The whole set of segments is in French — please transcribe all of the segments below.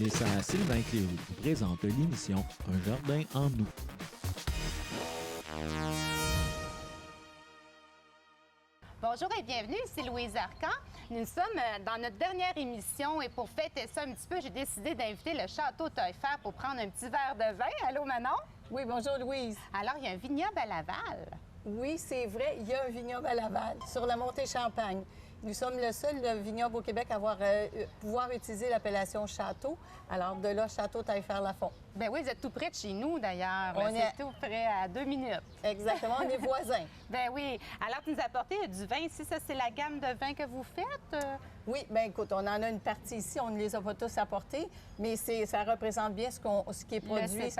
Les serres Sylvain Cléroux vous présentent l'émission Un jardin en nous. Bonjour et bienvenue, ici Louise Arcan. Nous sommes dans notre dernière émission et pour fêter ça un petit peu, j'ai décidé d'inviter le Château Taillefer pour prendre un petit verre de vin. Allô, Manon? Oui, bonjour Louise. Alors, il y a un vignoble à Laval. Oui, c'est vrai, il y a un vignoble à Laval, sur la montée Champagne. Nous sommes le seul vignoble au Québec à pouvoir utiliser l'appellation château. Alors, de là, Château Taillefer-Lafont. Ben oui, vous êtes tout près de chez nous, d'ailleurs. On est tout près à 2 minutes. Exactement, on est voisins. Ben oui. Alors, tu nous as apporté du vin ici. Ça, c'est la gamme de vins que vous faites? Oui, bien écoute, on en a une partie ici, on ne les a pas tous apportés, mais ça représente bien ce qui est produit,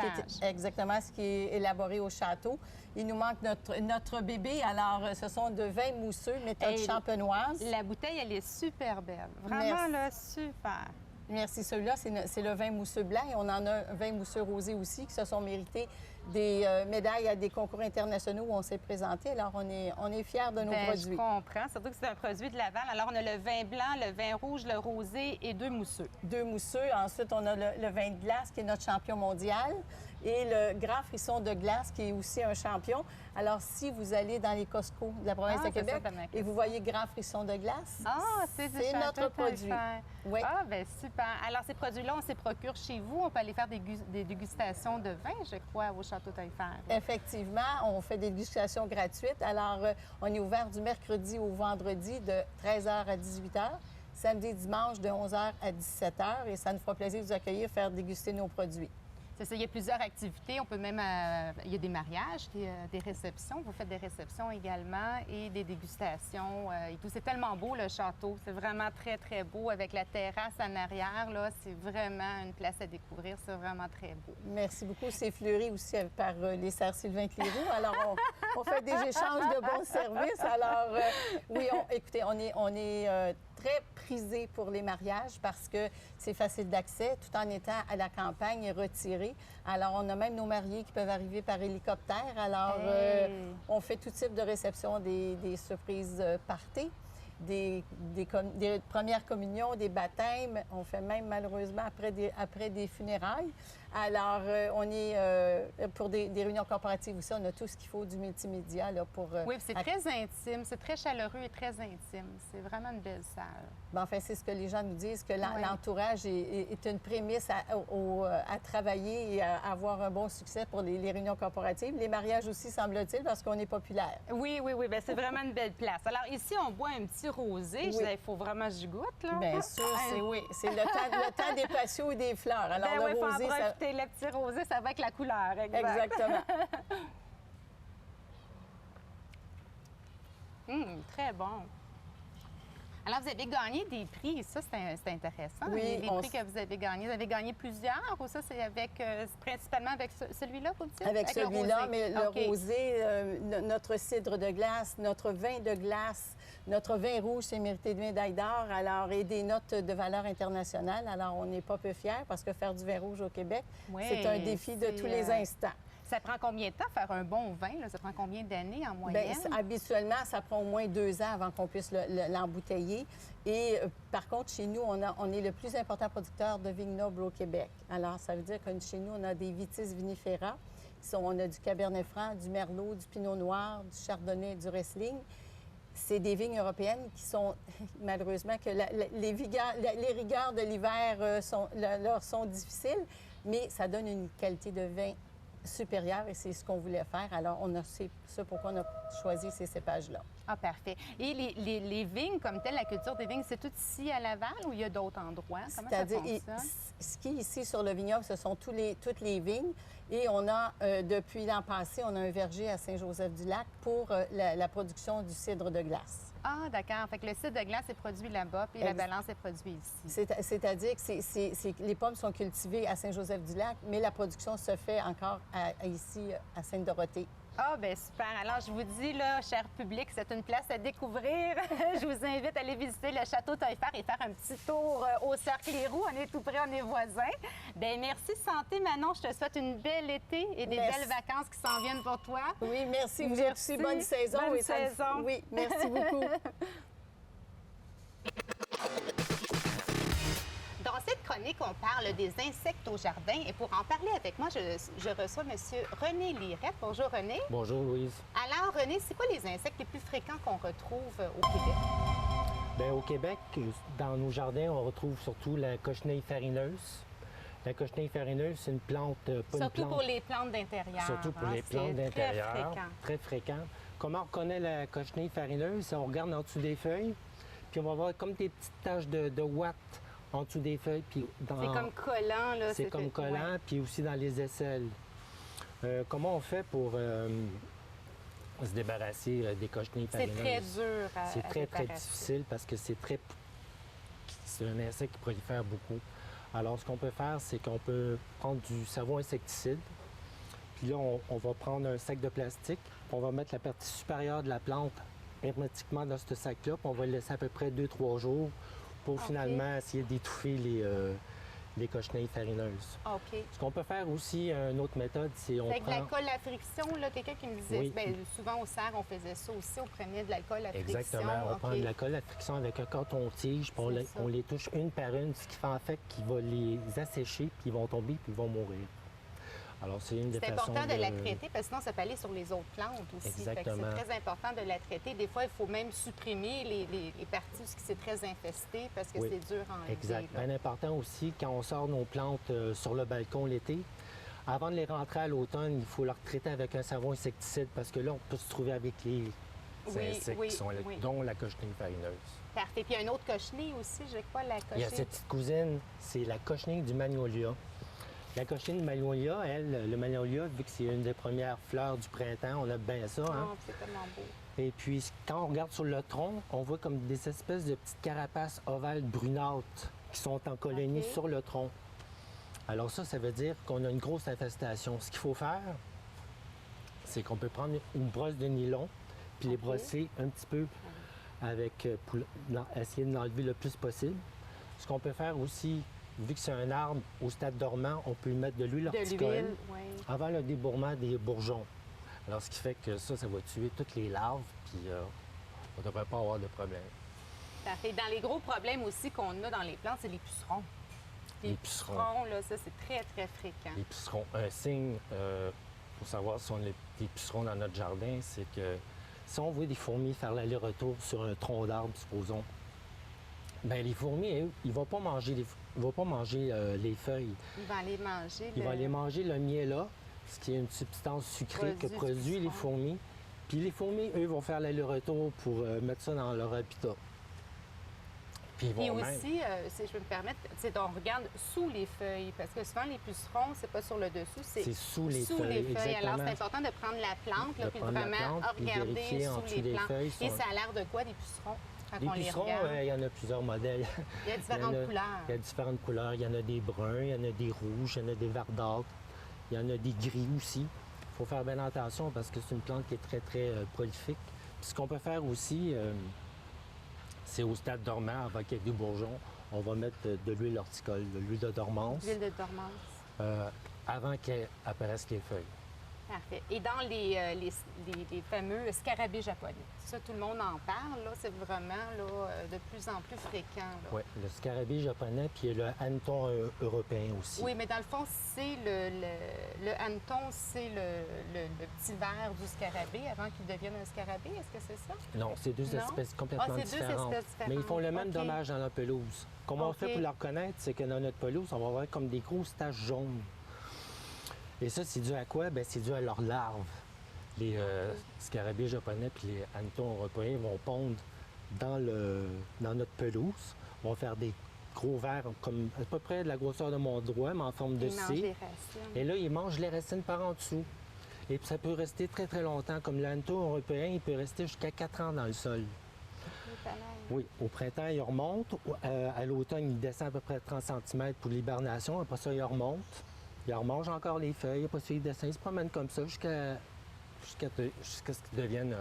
exactement ce qui est élaboré au château. Il nous manque notre bébé, alors ce sont de vins mousseux, méthode champenoise. La bouteille, elle est super belle. Vraiment, là, super. Merci. Celui-là, c'est le vin mousseux blanc et on en a un vin mousseux rosé aussi qui se sont mérités des médailles à des concours internationaux où on s'est présenté. Alors, on est fiers de nos produits. Je comprends. Surtout que c'est un produit de Laval. Alors, on a le vin blanc, le vin rouge, le rosé et 2 mousseux. 2 mousseux. Ensuite, on a le vin de glace qui est notre champion mondial et le Grand Frisson de glace qui est aussi un champion. Alors, si vous allez dans les Costco de la province de Québec et vous voyez Grand Frisson de glace, c'est notre produit. Oui. Ah, bien, super. Alors, ces produits-là, on s'y procure chez vous. On peut aller faire des dégustations de vin, je crois, au Château Taillefer. Effectivement, on fait des dégustations gratuites. Alors, on est ouvert du mercredi au vendredi de 13h à 18h, samedi et dimanche de 11h à 17h. Et ça nous fera plaisir de vous accueillir, faire déguster nos produits. C'est ça, il y a plusieurs activités. On peut même... il y a des mariages, des réceptions. Vous faites des réceptions également et des dégustations et tout. C'est tellement beau, le château. C'est vraiment très, très beau. Avec la terrasse en arrière, là, c'est vraiment une place à découvrir. C'est vraiment très beau. Merci beaucoup. C'est fleuri aussi par les serres Sylvain Cléroux. Alors, on fait des échanges de bons services. Alors, oui, écoutez, on est très prisé pour les mariages parce que c'est facile d'accès tout en étant à la campagne et retiré. Alors, on a même nos mariés qui peuvent arriver par hélicoptère. Alors, on fait tout type de réception, des surprises parties, des premières communions, des baptêmes. On fait même malheureusement après des funérailles. Alors, on est pour des réunions corporatives aussi, on a tout ce qu'il faut du multimédia là, pour... Oui, c'est très intime, c'est très chaleureux et très intime. C'est vraiment une belle salle. Bien, enfin, c'est ce que les gens nous disent, que l'entourage est une prémisse à travailler et à avoir un bon succès pour les réunions corporatives. Les mariages aussi, semble-t-il, parce qu'on est populaire. Oui. Bien, c'est vraiment une belle place. Alors, ici, on boit un petit rosé. Oui. Il faut vraiment que j'y goûte, là. Bien sûr, c'est le temps des patios et des fleurs. Alors, le rosé, faut en profiter. Le petit rosé, ça va avec la couleur. Exactement. Très bon. Alors, vous avez gagné des prix. Ça, c'est intéressant. Oui, les prix que vous avez gagnés. Vous avez gagné plusieurs ou ça, c'est principalement avec celui-là, vous dites? Avec celui-là, mais le rosé, notre cidre de glace, notre vin de glace, notre vin rouge, c'est mérité de médaille d'or, alors, et des notes de valeur internationale. Alors, on n'est pas peu fiers parce que faire du vin rouge au Québec, c'est un défi de tous les instants. Ça prend combien de temps faire un bon vin? Là? Ça prend combien d'années en moyenne? Bien, habituellement, ça prend au moins 2 ans avant qu'on puisse l'embouteiller. Et par contre, chez nous, on est le plus important producteur de vignes nobles au Québec. Alors, ça veut dire que chez nous, on a des Vitis vinifera. On a du Cabernet Franc, du Merlot, du Pinot Noir, du Chardonnay, du Riesling. C'est des vignes européennes qui sont, malheureusement, que les rigueurs de l'hiver leur sont difficiles, mais ça donne une qualité de vin supérieure et c'est ce qu'on voulait faire. Alors, c'est ça pourquoi on a choisi ces cépages-là. Ah, parfait. Et les vignes comme telles, la culture des vignes, c'est tout ici à Laval ou il y a d'autres endroits? Comment ça fonctionne? Ce qui est ici sur le vignoble, ce sont toutes les vignes. Et on a, depuis l'an passé, on a un verger à Saint-Joseph-du-Lac pour la production du cidre de glace. Ah, d'accord. Fait que le cidre de glace est produit là-bas, puis la balance est produite ici. C'est-à-dire que les pommes sont cultivées à Saint-Joseph-du-Lac, mais la production se fait encore ici, à Sainte-Dorothée. Ah, bien super. Alors, je vous dis, là, cher public, c'est une place à découvrir. Je vous invite à aller visiter le Château Taillefer et faire un petit tour au Cercle Les Roux. On est tout près, on est voisins. Bien, merci Santé, Manon. Je te souhaite une belle été et des belles vacances qui s'en viennent pour toi. Oui, merci. Vous êtes aussi bonne saison. Bonne saison. Oui, merci beaucoup. Dans cette chronique, chronique, on parle des insectes au jardin. Et pour en parler avec moi, je reçois M. René Lirette. Bonjour, René. Bonjour, Louise. Alors, René, c'est quoi les insectes les plus fréquents qu'on retrouve au Québec? Bien, au Québec, dans nos jardins, on retrouve surtout la cochenille farineuse. La cochenille farineuse, c'est une plante, pas une Surtout plante... pour les plantes d'intérieur. Surtout pour les plantes C'est d'intérieur. très fréquent. Très fréquent. Comment on reconnaît la cochenille farineuse? C'est on regarde en dessous des feuilles, puis on va voir comme des petites taches de ouate en dessous des feuilles. Puis C'est comme collant, là. C'est comme collant, ouais. puis aussi dans les aisselles. Comment on fait pour se débarrasser des cochenilles C'est farineuses? très dur à C'est très débarrasser. difficile parce que c'est un insecte qui prolifère beaucoup. Alors, ce qu'on peut faire, c'est qu'on peut prendre du savon insecticide, puis là, on va prendre un sac de plastique, puis on va mettre la partie supérieure de la plante hermétiquement dans ce sac-là, puis on va le laisser à peu près 2-3 jours pour finalement essayer d'étouffer les cochenilles farineuses. OK. Ce qu'on peut faire aussi, une autre méthode, c'est on Avec de prend... l'alcool à friction, là, quelqu'un qui me disait, Oui. bien, souvent au cerf, on faisait ça aussi, on prenait de l'alcool à friction. Exactement. On prend OK. de la colle à friction avec un coton-tige, puis C'est ça. on les touche une par une, ce qui fait en fait qu'il va les assécher, puis ils vont tomber, puis ils vont mourir. Alors, c'est une des C'est façons important de la traiter parce que sinon, ça peut aller sur les autres plantes aussi. Fait que Exactement. c'est très important de la traiter. Des fois, il faut même supprimer les parties où c'est très infesté parce que Oui. c'est dur à enlever. Exact. là. Bien important aussi, quand on sort nos plantes sur le balcon l'été, avant de les rentrer à l'automne, il faut leur traiter avec un savon insecticide parce que là, on peut se trouver avec les insectes qui sont là, oui. dont la cochenille farineuse. Parfait. Puis il y a une autre cochenille aussi, je crois, la Il y a cochenille. cette petite cousine, c'est la cochenille du magnolia. La cochenille du magnolia, elle, le magnolia, vu que c'est une des premières fleurs du printemps, on a bien ça, hein? Oh, c'est tellement beau. Et puis, quand on regarde sur le tronc, on voit comme des espèces de petites carapaces ovales brunâtres qui sont en colonie OK. sur le tronc. Alors ça veut dire qu'on a une grosse infestation. Ce qu'il faut faire, c'est qu'on peut prendre une brosse de nylon puis les OK. brosser un petit peu avec, pour essayer de l'enlever le plus possible. Ce qu'on peut faire aussi, vu que c'est un arbre au stade dormant, on peut y mettre de l'huile De horticole l'huile, oui. avant le débourrement des bourgeons. Alors, ce qui fait que ça va tuer toutes les larves, puis on ne devrait pas avoir de problème. Parfait. Dans les gros problèmes aussi qu'on a dans les plantes, c'est les pucerons. Les pucerons. là, ça, c'est très, très fréquent. Les pucerons, un signe pour savoir si on a des pucerons dans notre jardin, c'est que si on voit des fourmis faire l'aller-retour sur un tronc d'arbre, supposons, bien, les fourmis, eux, ils ne vont pas manger les feuilles. Ils vont aller manger. Ils vont aller manger le miella, ce qui est une substance sucrée que Produit du produisent les puceron. fourmis. Puis les fourmis, eux, vont faire l'aller-retour pour mettre ça dans leur habitat. Puis ils Puis vont même... aussi, si je peux me permettre, on regarde sous les feuilles, parce que souvent, les pucerons, c'est pas sur le dessus, C'est sous les feuilles, Alors, exactement. c'est important de prendre la plante, là, De puis prendre la vraiment plante, puis regarder vérifier en sous dessous les des plantes. feuilles Et sont- ça a l'air de quoi, des pucerons, quand Les on pucerons, les regarde? il y en a plusieurs modèles. Il y a différentes couleurs. Il y a différentes couleurs. Il y en a des bruns, il y en a des rouges, il y en a des verdâtres, il y en a des gris aussi. Il faut faire bien attention parce que c'est une plante qui est très, très prolifique. Puis ce qu'on peut faire aussi, c'est au stade dormant, avant qu'il y ait des bourgeons, on va mettre de l'huile horticole, de l'huile de dormance, L'huile de dormance. avant qu'apparaissent les feuilles. Parfait. Et dans les fameux scarabées japonais, ça, tout le monde en parle, là, c'est vraiment là, de plus en plus fréquent. là. Oui, le scarabée japonais, puis le hanneton européen aussi. Oui, mais dans le fond, c'est le hanneton, c'est le petit ver du scarabée avant qu'il devienne un scarabée. Est-ce que c'est ça? Non, c'est deux Non? espèces complètement Ah, c'est deux différentes. espèces différentes. Mais ils font le même OK. dommage dans la pelouse. Comment on fait OK. pour la reconnaître, c'est que dans notre pelouse, on va avoir comme des grosses taches jaunes. Et ça, c'est dû à quoi? Bien, c'est dû à leurs larves. Les scarabées japonais puis les hannetons européens vont pondre dans notre pelouse, vont faire des gros vers comme à peu près de la grosseur de mon doigt, mais en forme de Ils mangent des C. racines. Et là, ils mangent les racines par en dessous. Et puis ça peut rester très, très longtemps. Comme l'hanneton européen, il peut rester jusqu'à 4 ans dans le sol. Oui, au printemps, il remonte. À l'automne, il descend à peu près 30 cm pour l'hibernation. Après ça, il remonte. Il remange encore les feuilles. Après ça, il descend. Il se promène comme ça jusqu'à ce qu'il devienne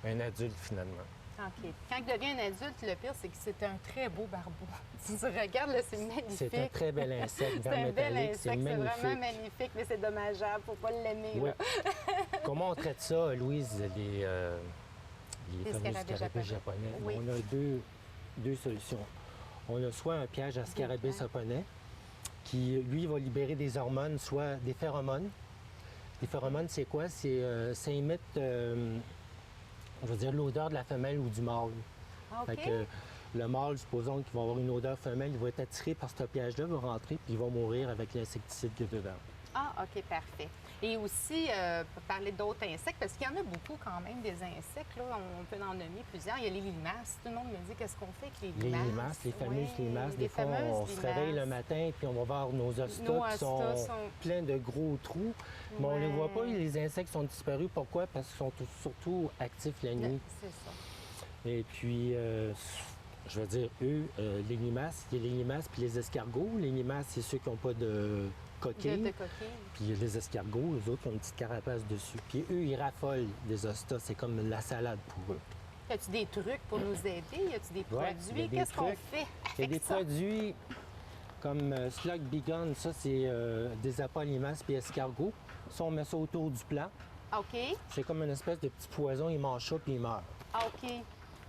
un adulte, finalement. OK. Quand il devient un adulte, le pire, c'est que c'est un très beau barbeau. Si tu regardes, là, c'est magnifique. C'est un très bel insecte, C'est vert un bel métallique. C'est insecte, c'est magnifique. vraiment magnifique, mais c'est dommageable. Faut pas l'aimer. Oui. là. Comment on traite ça, Louise, les fameux scarabées scarabées japonais. japonais? Oui. On a deux solutions. On a soit un piège à scarabées pièges. japonais, Puis lui, il va libérer des hormones, soit des phéromones. Les phéromones, c'est quoi? Ça imite, je veux dire, l'odeur de la femelle ou du mâle. OK. Fait que le mâle, supposons qu'il va avoir une odeur femelle, il va être attiré par ce piège-là, il va rentrer, puis il va mourir avec l'insecticide qu'il y a dedans. Ah, OK, parfait. Et aussi, parler d'autres insectes, parce qu'il y en a beaucoup quand même, des insectes. Là. On peut en nommer plusieurs. Il y a les limaces. Tout le monde me dit qu'est-ce qu'on fait avec les limaces. Les limaces, les fameuses Oui, limaces. les Des fois, on se fameuses réveille le limaces. matin, puis on va voir nos ostas Nos qui sont hostas sont- pleins de gros trous. Mais on ne les voit pas, Ouais. les insectes sont disparus. Pourquoi? Parce qu'ils sont surtout actifs la nuit. C'est ça. Et puis, je veux dire, eux, les limaces, il y a les limaces puis les escargots. Les limaces, c'est ceux qui n'ont pas de coquilles. De coquilles. Puis les escargots, eux autres, qui ont une petite carapace dessus. Puis eux, ils raffolent des ostas. C'est comme la salade pour eux. As-tu des trucs pour nous aider? Y a-tu des Ouais, il y a produits? des Qu'est-ce qu'on trucs. fait Il y a avec des ça? produits comme Slug Beacon, ça, c'est des appâts limaces puis escargots. Ça, on met ça autour du plat. OK. C'est comme une espèce de petit poison. Ils mangent ça puis ils meurent. Ah, OK.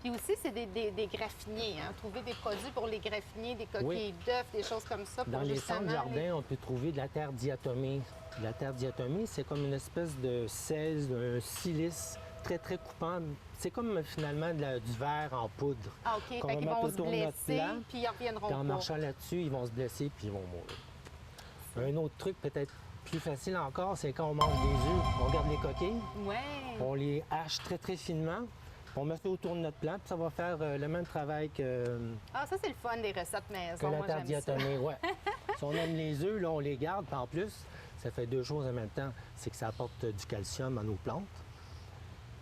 Puis aussi, c'est des graffiniers. Hein? Trouver des produits pour les graffiniers, des coquilles Oui. d'œufs, des choses comme ça. Pour Dans les justement centres jardins, on peut trouver de la terre diatomée. La terre diatomée, c'est comme une espèce de sel, un silice très, très coupant. C'est comme finalement du verre en poudre. Ah, OK. qu'on Fait va qu'ils mettre vont se autour de notre blesser, plat. puis ils reviendront Puis en pas. marchant là-dessus, ils vont se blesser puis ils vont mourir. Un autre truc peut-être plus facile encore, c'est quand on mange des œufs, on garde les coquilles, Ouais. on les hache très, très finement, on met ça autour de notre plat, puis ça va faire le même travail que Ah, ça, c'est le fun des recettes maison. la Moi, terre j'aime ça. diatomée. Ouais. Si on aime les œufs, là, on les garde, puis en plus, ça fait deux choses en même temps. C'est que ça apporte du calcium à nos plantes,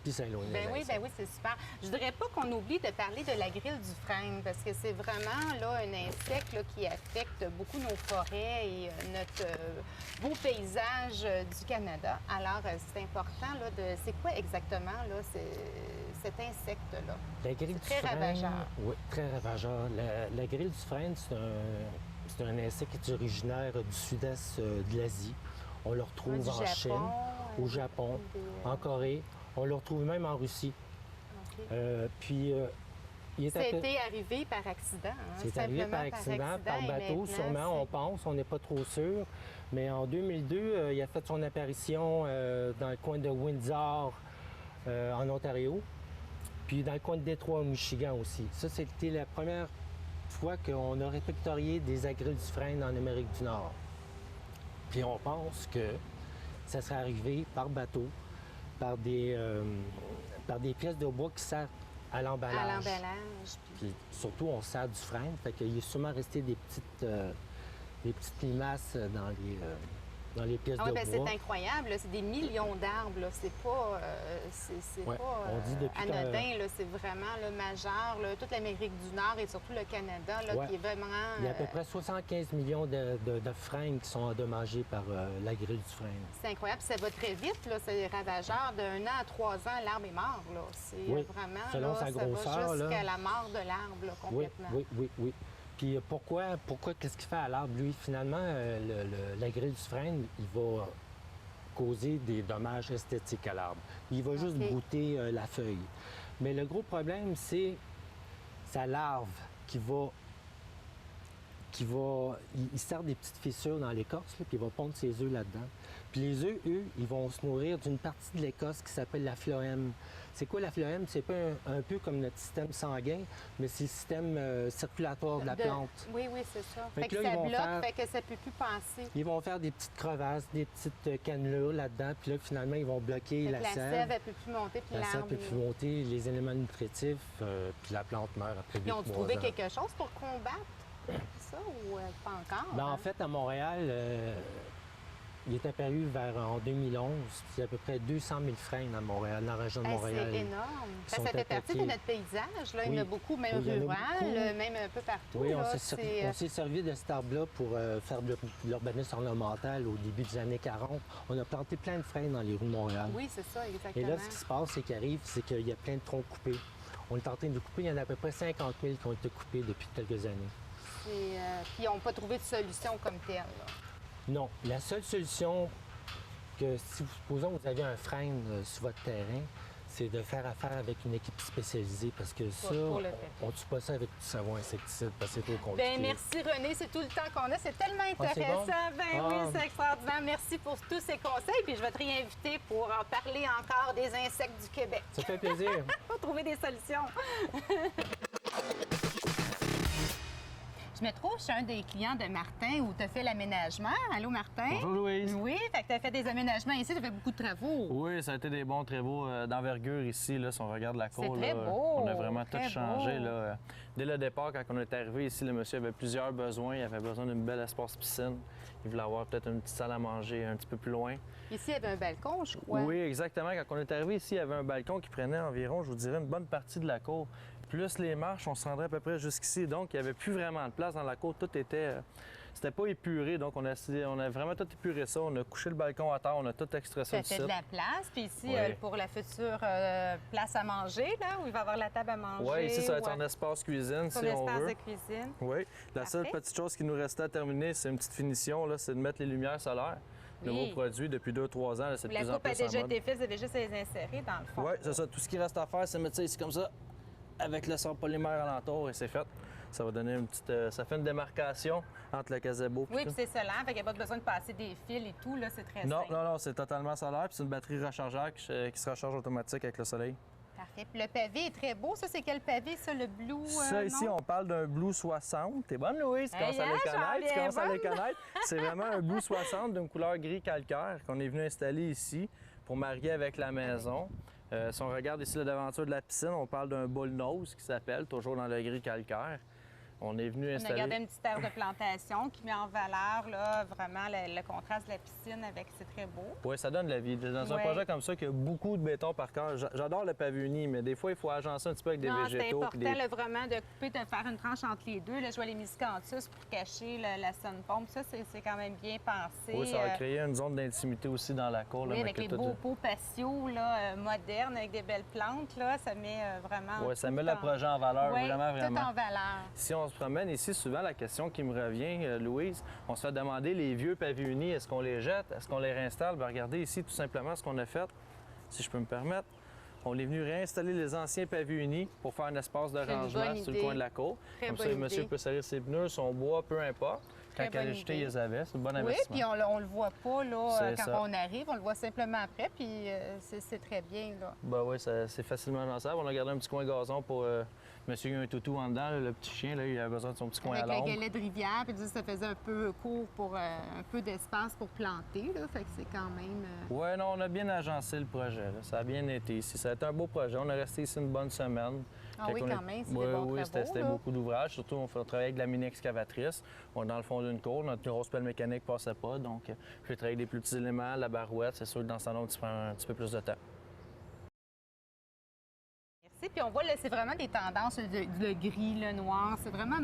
puis ça éloigne les insectes. Ben oui, c'est super. Je voudrais pas qu'on oublie de parler de la grille du frêne, parce que c'est vraiment là, un insecte là, qui affecte beaucoup nos forêts et notre beau paysage du Canada. Alors, c'est important là, de... C'est quoi exactement là, cet insecte-là? La grille du très frêne, ravageur. Oui, très ravageur. La grille du frêne, c'est un insecte qui est originaire du sud-est de l'Asie. On le retrouve Du en Japon, Chine, au Japon, des, en Corée. On le retrouve même en Russie. OK. Puis, il est C'était arrivé par accident. Hein, C'est arrivé par accident, par et bateau, maintenant, sûrement, on pense, on n'est pas trop sûr. Mais en 2002, il a fait son apparition dans le coin de Windsor, en Ontario, puis dans le coin de Détroit, au Michigan aussi. Ça, c'était la première fois qu'on a répertorié des agrumes du frêne en Amérique du Nord. Puis on pense que ça serait arrivé par bateau, par des pièces de bois qui servent à l'emballage. À l'emballage. Puis surtout, on sert du frêne, fait qu'il est sûrement resté des petites limaces dans les pièces Ah oui, de bien, bois. c'est incroyable. là. C'est des millions d'arbres. là. C'est pas, c'est Ouais, pas on dit depuis que- anodin. là. C'est vraiment le majeur. là. Toute l'Amérique du Nord et surtout le Canada, là, Ouais. qui est vraiment... Il y a à peu près 75 millions de frênes qui sont endommagés par la grille du frêne. C'est incroyable. Ça va très vite. là. C'est ravageur. De 1 an à 3 ans, l'arbre est mort. là. C'est Oui, vraiment... selon là, sa ça grosseur, va jusqu'à là. la mort de l'arbre, là, Oui, complètement. oui. Puis pourquoi qu'est-ce qu'il fait à l'arbre? Lui, finalement, la grille du frêne, il va causer des dommages esthétiques à l'arbre. Il va juste OK. brouter la feuille. Mais le gros problème, c'est sa larve qui il sert des petites fissures dans l'écorce, là, puis il va pondre ses œufs là-dedans. Puis les œufs, eux, ils vont se nourrir d'une partie de l'écorce qui s'appelle la phloème. C'est quoi la phloème? C'est pas un peu comme notre système sanguin, mais c'est le système circulatoire de la plante. Oui, c'est ça. Fait Fait que que là, ça ils vont bloque, faire- fait que ça peut plus passer. Ils vont faire des petites crevasses, des petites cannelures là-dedans, puis là, finalement, ils vont bloquer Fait que la la sève, sève. elle peut plus monter, puis La sève l'arbre... peut plus monter, les éléments nutritifs, puis la plante meurt après 8 Ils ont mois. trouvé quelque chose pour combattre ça ou pas encore? Ben, hein? en fait, à Montréal, il est apparu en 2011, puis il y a à peu près 200 000 frênes à Montréal, dans la région de Hey, Montréal. c'est énorme. qui Ça sont fait partie de attaqués. notre paysage. Là. Il y en Oui. a beaucoup, même Oui, il y en a rural, beaucoup. même un peu partout. Oui, là. on C'est, s'est servi de cet arbre-là pour faire de l'urbanisme ornemental au début des années 40. On a planté plein de frênes dans les rues de Montréal. Oui, c'est ça, Et exactement. là, ce qui se passe, c'est qu'il y a plein de troncs coupés. On est en train de couper. Il y en a à peu près 50 000 qui ont été coupés depuis quelques années. Puis ils n'ont pas trouvé de solution comme telle. là. Non. La seule solution que, si vous supposons que vous avez un frêne sur votre terrain, c'est de faire affaire avec une équipe spécialisée parce que ça, pour le pépé. on ne tue pas ça avec du savon insecticide parce que c'est trop compliqué. Bien, merci René, c'est tout le temps qu'on a. C'est tellement c'est bon? intéressant. Ben oui, Ah. c'est extraordinaire. Merci pour tous ces conseils. Puis je vais te réinviter pour en parler encore des insectes du Québec. Ça fait plaisir. Pour trouver des solutions. Je me trouve chez un des clients de Martin où tu as fait l'aménagement. Allô, Martin? Bonjour Louise. Oui, fait que tu as fait des aménagements ici, tu as fait beaucoup de travaux. Oui, ça a été des bons travaux d'envergure ici. Là, si on regarde la cour, très là, beau, on a vraiment tout très changé. beau. Là. Dès le départ, quand on est arrivé ici, le monsieur avait plusieurs besoins. Il avait besoin d'une belle espace piscine. Il voulait avoir peut-être une petite salle à manger un petit peu plus loin. Ici, il y avait un balcon, je crois. Oui, exactement. Quand on est arrivé ici, il y avait un balcon qui prenait environ, je vous dirais, une bonne partie de la cour. Plus les marches, on se rendrait à peu près jusqu'ici. Donc, il n'y avait plus vraiment de place dans la cour. Tout était... c'était pas épuré. Donc, on a vraiment tout épuré ça. On a couché le balcon à terre. On a tout extrait ça Ça du fait site. de la place. Puis ici, Oui. pour la future place à manger, là, où il va y avoir la table à manger. Oui, ici, ça va être ou en espace cuisine, son si on espace veut. de cuisine. Oui. La seule Parfait. petite chose qui nous restait à terminer, c'est une petite finition, là, c'est de mettre les lumières solaires. Oui. Nouveau produit depuis 2-3 ans, là, c'est de La plus en coupe a plus en déjà mode. été faite, vous avez juste à les insérer dans le fond. Oui, c'est ça. Tout ce qui reste à faire, c'est mettre ça ici comme ça, avec le sort polymère alentour, et c'est fait. Ça va donner une petite... ça fait une démarcation entre le gazebo et Oui, tout. puis c'est solaire, fait qu'il n'y a pas besoin de passer des fils et tout, là, c'est très Non, simple. non, c'est totalement solaire, puis c'est une batterie rechargeable qui se recharge automatique avec le soleil. Parfait. Puis le pavé est très beau. Ça, c'est quel pavé, ça, le blue? Ça, ici, non? on parle d'un Blue 60. T'es bonne, Louise? Tu commences à Hey, les hein, j'en connaître. Tu viens commences à les bonne. connaître. C'est vraiment un Blue 60 d'une couleur gris calcaire qu'on est venu installer ici pour marier avec la maison. Si on regarde ici la devanture de la piscine, on parle d'un bullnose qui s'appelle, toujours dans le gris calcaire. On est venu On a installer... gardé une petite aire de plantation qui met en valeur là, vraiment le contraste de la piscine avec, c'est très beau. Oui, ça donne de la vie. Dans un Ouais. projet comme ça, qui a beaucoup de béton par cœur, j'adore le pavé uni, mais des fois, il faut agencer un petit peu avec des Non, c'est végétaux. important puis des- là, vraiment de couper, de faire une tranche entre les deux. Là, je vois les miscanthus pour cacher la sunpompe. Ça, c'est quand même bien pensé. Oui, ça va créer une zone d'intimité aussi dans la cour. là, Oui, mais avec que les tout- beaux pots patios là, modernes, avec des belles plantes, là, ça met vraiment. Ouais, ça tout met le en- projet en valeur, Oui, vraiment, vraiment. tout en valeur. Si on se promène ici, souvent la question qui me revient, Louise, on se fait demander les vieux pavés unis, est-ce qu'on les jette, est-ce qu'on les réinstalle? Bien, regardez ici tout simplement ce qu'on a fait, si je peux me permettre. On est venu réinstaller les anciens pavés unis pour faire un espace de C'est une rangement bonne sur le idée. coin de la cour. Très Comme ça, bonne le monsieur idée. peut serrer ses pneus, son bois, peu importe. Quand Très il allait bonne jeter, idée. ils les avaient. C'est un bon Oui, investissement. puis on le voit pas là, C'est quand ça. on arrive, on le voit simplement après, puis c'est très bien. Là. Ben oui, c'est facilement lançable. On a gardé un petit coin gazon pour monsieur qui a un toutou en dedans, là, le petit chien, là, il a besoin de son petit coin Avec à le l'ombre. galet de rivière, puis ça faisait un peu court pour un peu d'espace pour planter, là, fait que c'est quand même... Oui, non, on a bien agencé le projet. Là. Ça a bien été ici. Ça a été un beau projet. On est resté ici une bonne semaine. Ah oui, on quand même, c'est des Oui, bons oui, travaux, c'était là. beaucoup d'ouvrages. Surtout, on travaillait avec de la mini-excavatrice. On est dans le fond d'une cour. Notre grosse pelle mécanique ne passait pas. Donc, j'ai travaillé avec des plus petits éléments, la barouette. C'est sûr que dans ce salon, tu prends un petit peu plus de temps. Merci. Puis on voit, là, c'est vraiment des tendances, le gris, le noir. C'est vraiment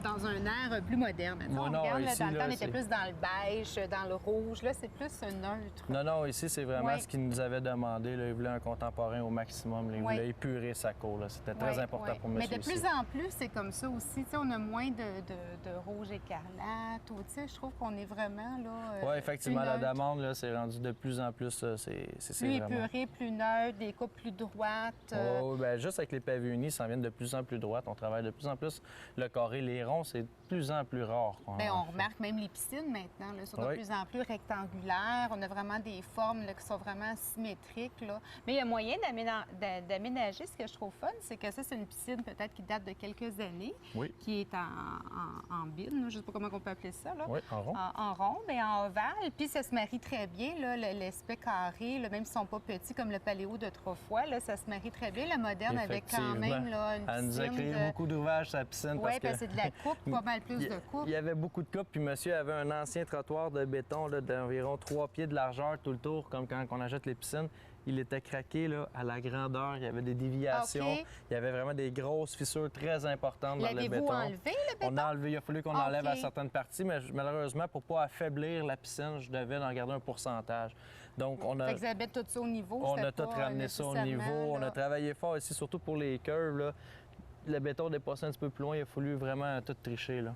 dans un air plus moderne. Tu sais, Ouais, on non, regarde, là, ici, dans le là, temps, on était c'est- plus dans le beige, dans le rouge. Là, c'est plus neutre. Non, non, ici, c'est vraiment Ouais. ce qu'il nous avait demandé. Là. Il voulait un contemporain au maximum. Là. Il Ouais. voulait épurer sa cour. là. C'était très Ouais, important ouais. pour Mais monsieur de plus ici. en plus, c'est comme ça aussi. Tu sais, on a moins de rouge écarlate. Ou, tu sais, je trouve qu'on est vraiment là. Oui, effectivement, plus la neutre, demande, là, c'est rendu de plus en plus. C'est plus vraiment... épuré, plus neutre, des coupes plus droites. Oui, bien, juste avec les pavés unis, ça en vient de plus en plus droite. On travaille de plus en plus le carré. Les ronds, c'est de plus en plus rare. Bien, on remarque même les piscines maintenant, là, sont de Oui. plus en plus rectangulaires. On a vraiment des formes là, qui sont vraiment symétriques. Là. Mais il y a moyen d'aménager. Ce que je trouve fun, c'est que ça, c'est une piscine peut-être qui date de quelques années, Oui, qui est en bine, là, je ne sais pas comment on peut appeler ça. Là. oui, en rond. En rond, mais en ovale. Puis ça se marie très bien, là, l'aspect carré, là, même s'ils ne sont pas petits comme le paléo d'autrefois, là, ça se marie très bien. Le moderne avec quand même là, une Elle nous a piscine créé de... beaucoup d'ouvrages sur la piscine Oui, parce que c'est de la coupe, pas mal plus il de coupe. il y avait beaucoup de coupes. Puis monsieur avait un ancien trottoir de béton là, d'environ 3 pieds de largeur tout le tour, comme quand on achète les piscines. Il était craqué là, à la grandeur. Il y avait des déviations. OK. Il y avait vraiment des grosses fissures très importantes dans le L'avez-vous béton. enlevé, le béton? On a enlevé, il a fallu qu'on Ah, enlève OK. à certaines parties, mais malheureusement, pour ne pas affaiblir la piscine, je devais en garder un pourcentage. Donc, on a, Fait que vous avez tout ça au niveau. on c'était a tout pas, ramené ça au niveau. nécessairement, On là. a travaillé fort ici, surtout pour les curves. Là. Le béton dépassé un petit peu plus loin, il a fallu vraiment tout tricher. Là.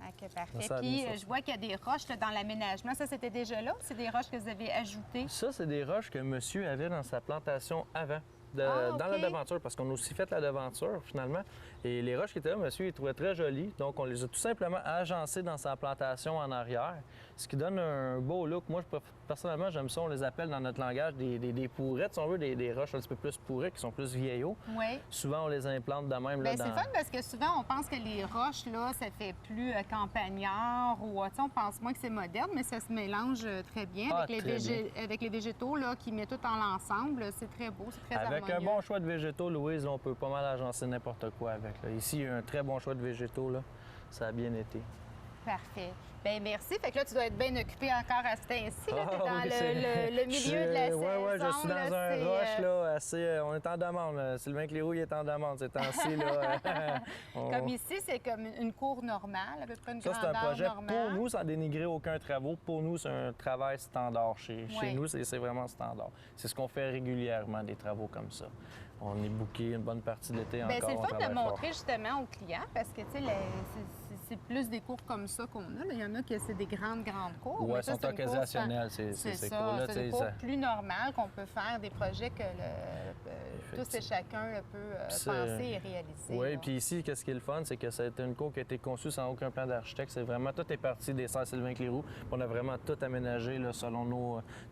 OK, parfait. Ça a Puis, bien je vois qu'il y a des roches là, dans l'aménagement. Ça, c'était déjà là? C'est des roches que vous avez ajoutées? Ça, c'est des roches que monsieur avait dans sa plantation avant. Ah, Dans la OK. devanture, parce qu'on a aussi fait la devanture, finalement. Et les roches qui étaient là, monsieur, il trouvait très jolies. Donc, on les a tout simplement agencées dans sa plantation en arrière, ce qui donne un beau look. Moi, personnellement, j'aime ça. On les appelle dans notre langage des pourrettes, si on veut, des roches un petit peu plus pourrées, qui sont plus vieillots. Oui. Souvent, on les implante de même. Là, Bien, c'est le fun parce que souvent, on pense que les roches, là, ça fait plus campagnard ou, tu sais, on pense moins que c'est moderne, mais ça se mélange très bien Ah, avec, avec les végétaux là, qui mettent tout en l'ensemble. C'est très beau, c'est très Avec harmonieux. un bon choix de végétaux, Louise, là, on peut pas mal agencer n'importe quoi avec. Là. Ici, il y a un très bon choix de végétaux. Là. Ça a bien été. Parfait. Bien, merci. Fait que là, tu dois être bien occupé encore à ce temps-ci. Là. T'es dans oui, le milieu de la saison. Oui, je suis dans là, un c'est, rush, là, assez... on est en demande. Là. Sylvain Cléroux, il est en demande ces temps-ci. Là. Comme ici, c'est comme une cour normale, à peu près une Ça, c'est un grandeur projet normale. pour nous, sans dénigrer aucun travaux. Pour nous, c'est un travail standard. Chez Oui. nous, c'est vraiment standard. C'est ce qu'on fait régulièrement, des travaux comme ça. On est booké une bonne partie de l'été Bien, encore. c'est le on fun de travaille fort. montrer justement aux clients parce que, tu sais, c'est plus des cours comme ça qu'on a. là. Il y en a qui c'est des grandes cours. Oui, mais elles ça, sont c'est une cour occasionnelles, C'est ces ça, cours-là. c'est tu sais, des cours ça- plus normales qu'on peut faire, des projets que tous et chacun là, peut c'est- penser et réaliser. Oui, là. puis ici, qu'est-ce qui est le fun, c'est que ça a été une cour qui a été conçue sans aucun plan d'architecte. C'est vraiment, tout est parti des Sœurs Sylvain Cléroux. Puis on a vraiment tout aménagé là, selon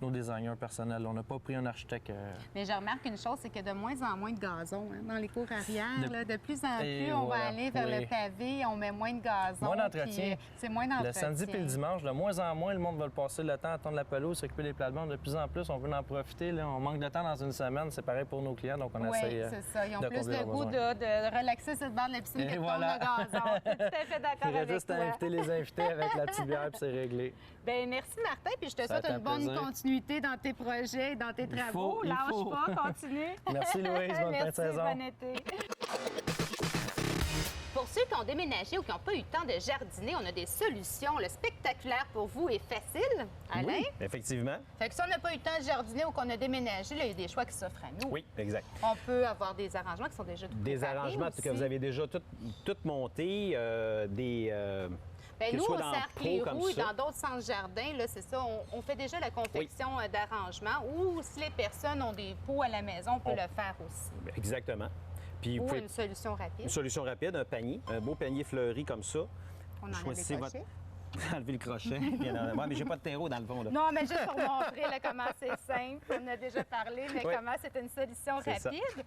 nos designers personnels. On n'a pas pris un architecte. Mais je remarque une chose, c'est qu'il y a de moins en moins de gazon hein, dans les cours arrière. De- Là. De plus en Et plus, on voilà, va aller vers oui. le pavé, on met moins de gazon. Moins d'entretien. puis, c'est moins d'entretien. Le samedi puis le dimanche, de moins en moins, le monde va le passer le temps à tondre la pelouse, s'occuper des plates-bandes. De plus en plus, on veut en profiter. Là. On manque de temps dans une semaine. C'est pareil pour nos clients, donc on Oui, essaye. c'est ça. Ils ont de plus combler le leurs goût besoins. de relaxer sur le bord de la piscine Et que de voilà. tondre le gazon. Je suis tout à fait d'accord Il reste avec juste à toi. inviter les invités avec la petite bière, puis c'est réglé. Bien, merci Martin, puis je te Ça a souhaite été une un bonne plaisir. continuité dans tes projets, dans tes travaux. il faut. Lâche pas, continue. Merci, Louise. Bonne fin de Merci, saison. bon été. Pour ceux qui ont déménagé ou qui n'ont pas eu le temps de jardiner, on a des solutions. Le spectaculaire pour vous est facile. Alain? Oui, effectivement. Fait que si on n'a pas eu le temps de jardiner ou qu'on a déménagé, là, il y a des choix qui s'offrent à nous. Oui, exact. On peut avoir des arrangements qui sont déjà tout Des préparés arrangements aussi. que vous avez déjà tout monté, Bien, que nous, ce soit au dans Cercle pro Les comme Roues et ça. dans d'autres centres jardins, là, c'est ça, on fait déjà la confection d'arrangements ou si les personnes ont des pots à la maison, on peut le faire aussi. Exactement. Puis vous Ou pouvez une solution rapide. une solution rapide, un panier, un beau panier fleuri comme ça. On en a Choisissez votre- décoché. Enlevez le crochet. Oui, mais j'ai pas de terreau dans le fond. Là. Non, mais juste pour montrer là, comment c'est simple. On a déjà parlé, mais Oui. comment c'est une solution C'est ça. rapide.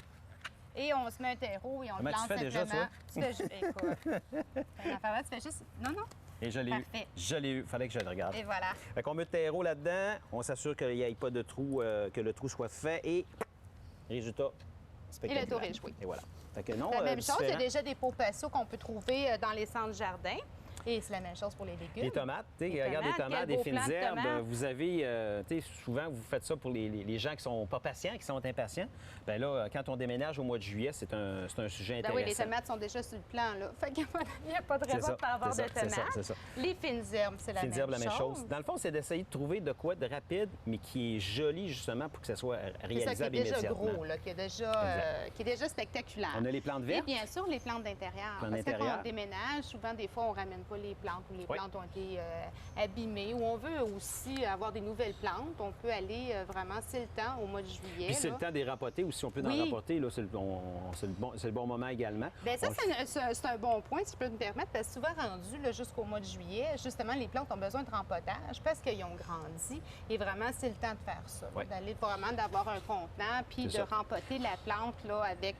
Et on se met un terreau et on Comment le tu lance fais déjà, simplement. Tu fais juste... Écoute, une affaire là, tu fais juste... Non, non. Et je l'ai eu. Parfait. Je l'ai eu. Fallait que je le regarde. Et voilà. Fait qu'on met le terreau là-dedans. On s'assure qu'il n'y ait pas de trou, que le trou soit fait. Et résultat, spectaculaire. tour est joué. Et voilà. Fait que non, La même chose, il y a différent. déjà des pots passeaux qu'on peut trouver dans les centres jardins. Et c'est la même chose pour les légumes. Les tomates, tu sais, Les regarde les tomates, tomates, quel des beau fines plant de herbes. tomates. Vous avez, tu sais, souvent, vous faites ça pour les gens qui sont pas patients, qui sont impatients. Bien là, quand on déménage au mois de juillet, c'est un sujet Ben intéressant. oui, les tomates sont déjà sur le plan, là. Fait qu'il n'y a pas de C'est raison ça, de pas avoir de c'est ça, c'est ça, tomates. c'est ça. Les fines herbes, c'est la Fines même herbes, la chose. même chose. Dans le fond, c'est d'essayer de trouver de quoi de rapide, mais qui est joli, justement, pour que ça soit C'est ça qui est réalisable déjà immédiatement. gros, là, qui est déjà spectaculaire. On a les plantes Et vertes. bien sûr, les plantes d'intérieur. Plantes Parce que quand d'intérieur. on déménage, souvent, des fois, on ne ramène pas les plantes ou les Oui. plantes ont été abîmées. Ou on veut aussi avoir des nouvelles plantes. On peut aller vraiment, c'est le temps, au mois de juillet. Puis c'est là. le temps des rempoter, ou si on peut en Oui. rempoter, là, c'est le bon moment également. Bien, ça, On- c'est un bon point, si je peux me permettre, parce que souvent rendu là, jusqu'au mois de juillet, justement, les plantes ont besoin de rempotage parce qu'ils ont grandi. Et vraiment, c'est le temps de faire ça. Oui. D'aller vraiment d'avoir un contenant, puis de C'est ça. rempoter la plante là, avec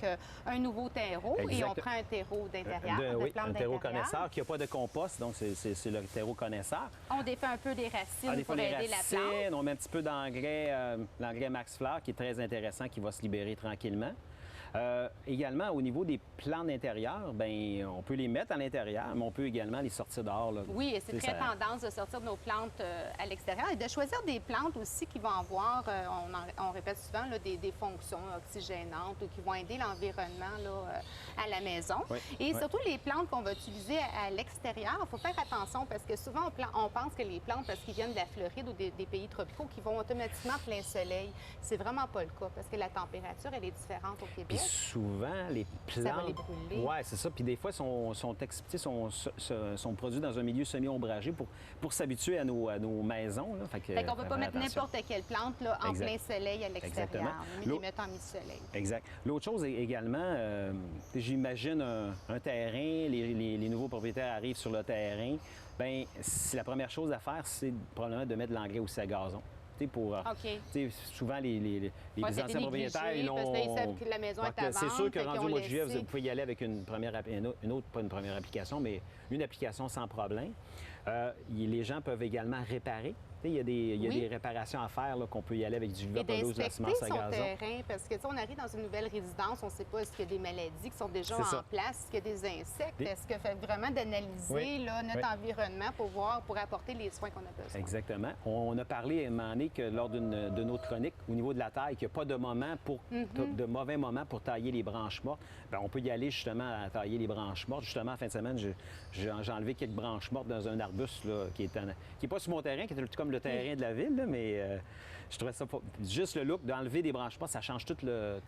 un nouveau terreau. Et Exact. on prend un terreau d'intérieur, de oui, plantes un terreau d'intérieur. connaisseur qui n'a pas de compost, donc c'est le terreau connaisseur. On défait un peu des racines Ah, des fois, pour les aider la plante. racines, on met un petit peu d'engrais, l'engrais Max Fleur, qui est très intéressant, qui va se libérer tranquillement. Également, au niveau des plantes d'intérieur, ben on peut les mettre à l'intérieur, mais on peut également les sortir dehors. Là. Oui, et c'est Tu sais, très ça- tendance de sortir nos plantes à l'extérieur et de choisir des plantes aussi qui vont avoir, on répète souvent, là, des fonctions oxygénantes ou qui vont aider l'environnement là, à la maison. Oui, Et oui. surtout les plantes qu'on va utiliser à l'extérieur, il faut faire attention parce que souvent on pense que les plantes, parce qu'ils viennent de la Floride ou des pays tropicaux, qui vont automatiquement plein soleil. C'est vraiment pas le cas parce que la température, elle est différente au Québec. Puis souvent, les plantes... Ça va les brûler. Oui, c'est ça. Puis des fois, sont produits dans un milieu semi-ombragé pour s'habituer à nos maisons. Là. Fait qu'on ne peut pas mettre n'importe quelle plante là, en Exact. plein soleil à l'extérieur. Exactement. Mais les mettre en mi-soleil. Exact. L'autre chose également, j'imagine un terrain, les nouveaux propriétaires arrivent sur le terrain, bien, la première chose à faire, c'est probablement de mettre de l'engrais aussi à gazon. Pour, souvent, les anciens propriétaires, ils parce qu'ils savent que la maison est à vendre. C'est sûr que rendu au mois de juillet, laissé... vous pouvez y aller avec pas une première application, mais une application sans problème. Les gens peuvent également réparer. Il y a des réparations à faire qu'on peut y aller avec du pelouse de la semence à gazon. Terrain, parce que on arrive dans une nouvelle résidence, on ne sait pas est-ce qu'il y a des maladies qui sont déjà en place, est-ce qu'il y a des insectes, est-ce qu'il fait vraiment d'analyser notre environnement pour apporter les soins qu'on a besoin. Exactement. On a parlé à un moment donné que lors de notre chronique, au niveau de la taille, qu'il n'y a pas de mauvais moment pour tailler les branches mortes. Bien, on peut y aller justement à tailler les branches mortes. Justement, en fin de semaine, j'ai enlevé quelques branches mortes dans un arbuste là, qui n'est pas sur mon terrain, qui est comme le terrain de la ville, là, mais je trouvais ça juste le look d'enlever des branches mortes, ça change tout le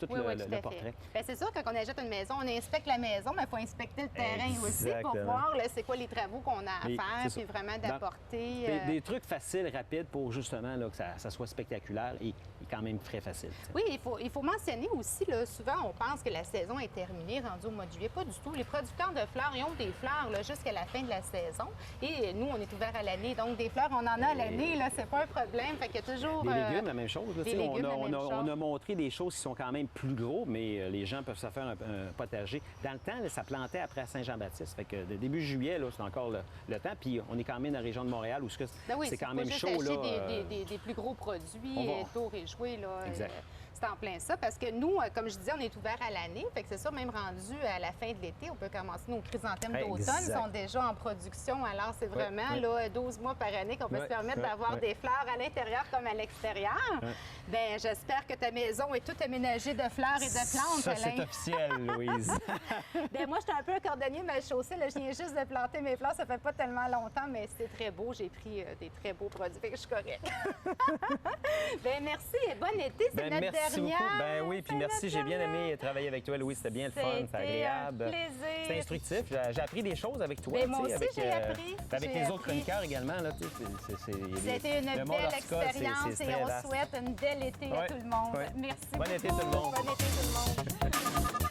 portrait. Bien, c'est sûr, quand on achète une maison, on inspecte la maison, mais il faut inspecter le terrain aussi pour voir c'est quoi les travaux qu'on a à faire, puis vraiment d'apporter... Des trucs faciles, rapides pour justement là, que ça soit spectaculaire et quand même très facile. T'sais. Oui, il faut mentionner aussi, là, souvent on pense que la saison est terminée, rendue au mois de juillet. Pas du tout. Les producteurs de fleurs, ils ont des fleurs là, jusqu'à la fin de la saison. Et nous, on est ouvert à l'année. Donc, des fleurs, on en a à l'année, là, c'est pas un problème. Fait qu'il y a toujours... Des légumes, la même chose. Là, on a montré des choses qui sont quand même plus gros, mais les gens peuvent se faire un potager. Dans le temps, là, ça plantait après Saint-Jean-Baptiste. Fait que début juillet, là, c'est encore le temps. Puis on est quand même dans la région de Montréal où c'est quand même chaud. Là, des plus gros produits, tour et jouets, là. Exact. C'est en plein ça, parce que nous, comme je disais, on est ouvert à l'année. Fait que c'est ça, même rendu à la fin de l'été, on peut commencer nos chrysanthèmes d'automne, sont déjà en production. Alors, c'est vraiment là, 12 mois par année qu'on peut se permettre d'avoir des fleurs à l'intérieur comme à l'extérieur. Bien, j'espère que ta maison est toute aménagée de fleurs et de plantes, ça, c'est officiel, Louise. Bien, moi, j'étais un peu un cordonnier mal chaussé. Là, je viens juste de planter mes fleurs. Ça fait pas tellement longtemps, mais c'est très beau. J'ai pris des très beaux produits. Fait que je suis correcte. Bien, merci et bon été. C'est notre dernière. Merci beaucoup. Ben oui, puis merci. J'ai bien aimé travailler avec toi, Louise. C'était bien le fun, c'était agréable. C'était instructif. J'ai appris des choses avec toi. Mais moi aussi, j'ai appris. Avec les autres chroniqueurs également. C'était une belle expérience et on souhaite un bel été à tout le monde. Merci beaucoup. Bon été tout le monde. Bon été tout le monde.